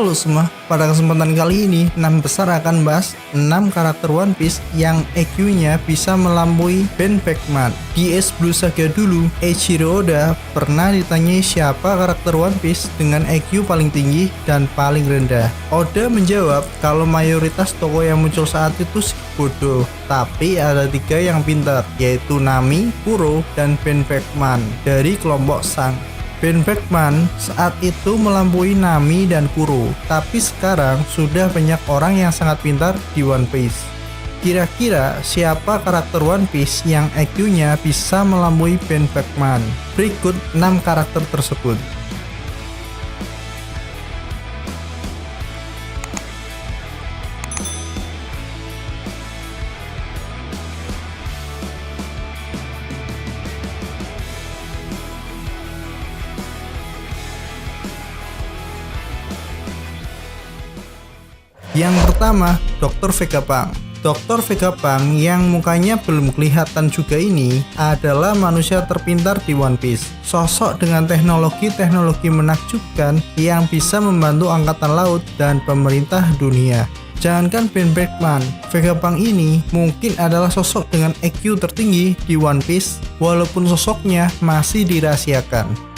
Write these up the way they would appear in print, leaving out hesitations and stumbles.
Halo semua, pada kesempatan kali ini 6 besar akan bahas 6 karakter One Piece yang EQ-nya bisa melampaui Ben Beckman. Di Ace Blue Saga dulu, Eiichiro Oda pernah ditanyai siapa karakter One Piece dengan EQ paling tinggi dan paling rendah. Oda menjawab kalau mayoritas tokoh yang muncul saat itu bodoh, tapi ada 3 yang pintar, yaitu Nami, Kuro, dan Ben Beckman dari kelompok Sang. Ben Beckman saat itu melampaui Nami dan Kuro, tapi sekarang sudah banyak orang yang sangat pintar di One Piece. Kira-kira siapa karakter One Piece yang EQ-nya bisa melampaui Ben Beckman? Berikut 6 karakter tersebut. Yang pertama, Dr. Vegapunk. Dr. Vegapunk yang mukanya belum kelihatan juga ini adalah manusia terpintar di One Piece. Sosok dengan teknologi-teknologi menakjubkan yang bisa membantu angkatan laut dan pemerintah dunia. Jangankan Ben Beckman, Vegapunk ini mungkin adalah sosok dengan EQ tertinggi di One Piece walaupun sosoknya masih dirahasiakan.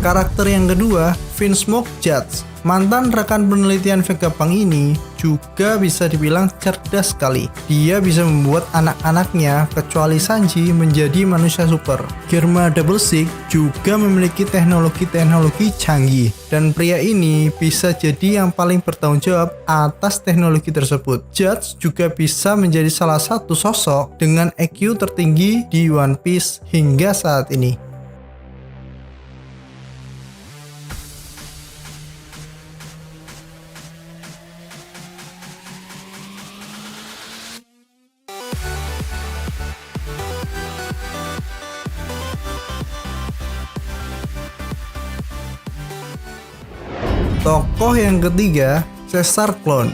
Karakter yang kedua, Vinsmoke Judge. Mantan rekan penelitian Vegapunk ini juga bisa dibilang cerdas sekali. Dia bisa membuat anak-anaknya, kecuali Sanji, menjadi manusia super. Germa Double Six juga memiliki teknologi-teknologi canggih. Dan pria ini bisa jadi yang paling bertanggung jawab atas teknologi tersebut. Judge juga bisa menjadi salah satu sosok dengan EQ tertinggi di One Piece hingga saat ini. Tokoh yang ketiga, Caesar Clone.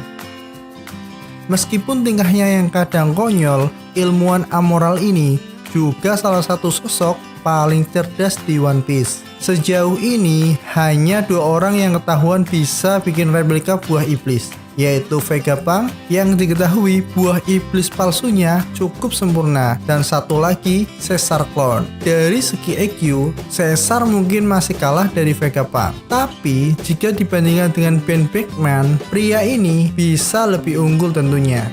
Meskipun tingkahnya yang kadang konyol, ilmuwan amoral ini juga salah satu sosok paling cerdas di One Piece. Sejauh ini, hanya 2 orang yang ketahuan bisa bikin replika buah iblis, yaitu Vegapunk yang diketahui buah iblis palsunya cukup sempurna, dan satu lagi Caesar Clone. Dari segi EQ, Caesar mungkin masih kalah dari Vegapunk, tapi jika dibandingkan dengan Ben Beckman, pria ini bisa lebih unggul tentunya.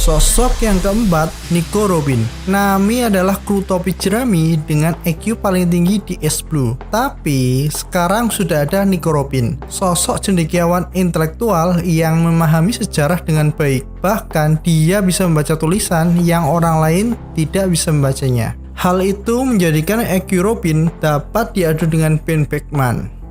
Sosok yang keempat, Nico Robin. Nami adalah kru topi jerami dengan EQ paling tinggi di Ace Blue. Tapi sekarang sudah ada Nico Robin, sosok cendekiawan intelektual yang memahami sejarah dengan baik. Bahkan dia bisa membaca tulisan yang orang lain tidak bisa membacanya. Hal itu menjadikan EQ Robin dapat diadu dengan Ben Beckman.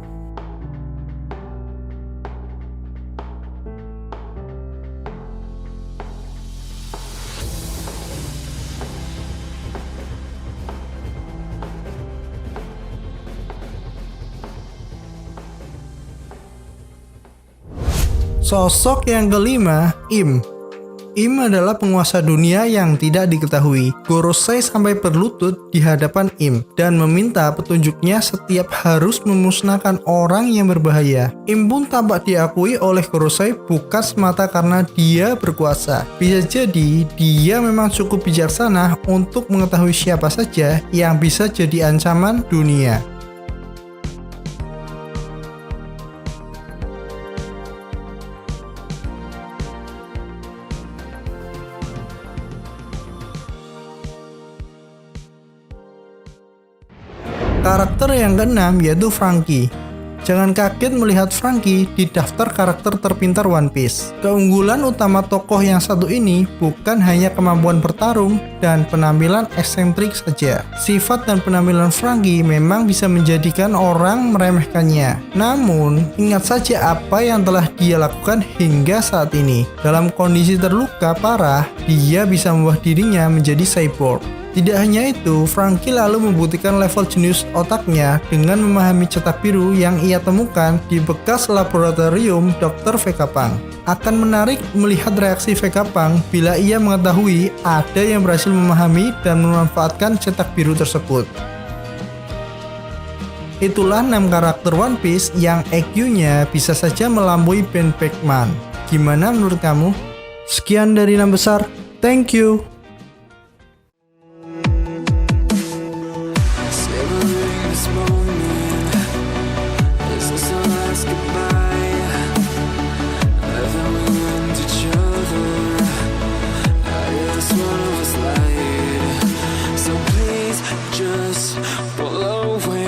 Sosok yang kelima, Im. Im adalah penguasa dunia yang tidak diketahui. Gorosei sampai berlutut di hadapan Im dan meminta petunjuknya setiap harus memusnahkan orang yang berbahaya. Im pun tampak diakui oleh Gorosei bukan semata karena dia berkuasa. Bisa jadi dia memang cukup bijaksana untuk mengetahui siapa saja yang bisa jadi ancaman dunia. Karakter yang keenam yaitu Franky. Jangan kaget melihat Franky di daftar karakter terpintar One Piece. Keunggulan utama tokoh yang satu ini bukan hanya kemampuan bertarung dan penampilan eksentrik saja. Sifat dan penampilan Franky memang bisa menjadikan orang meremehkannya. Namun, ingat saja apa yang telah dia lakukan hingga saat ini. Dalam kondisi terluka parah, dia bisa mengubah dirinya menjadi cyborg. Tidak hanya itu, Franky lalu membuktikan level jenius otaknya dengan memahami cetak biru yang ia temukan di bekas laboratorium Dr. Vegapunk. Akan menarik melihat reaksi Vegapunk bila ia mengetahui ada yang berhasil memahami dan memanfaatkan cetak biru tersebut. Itulah 6 karakter One Piece yang EQ-nya bisa saja melampaui Ben Beckman. Gimana menurut kamu? Sekian dari 6 besar. Thank you. Just pull away.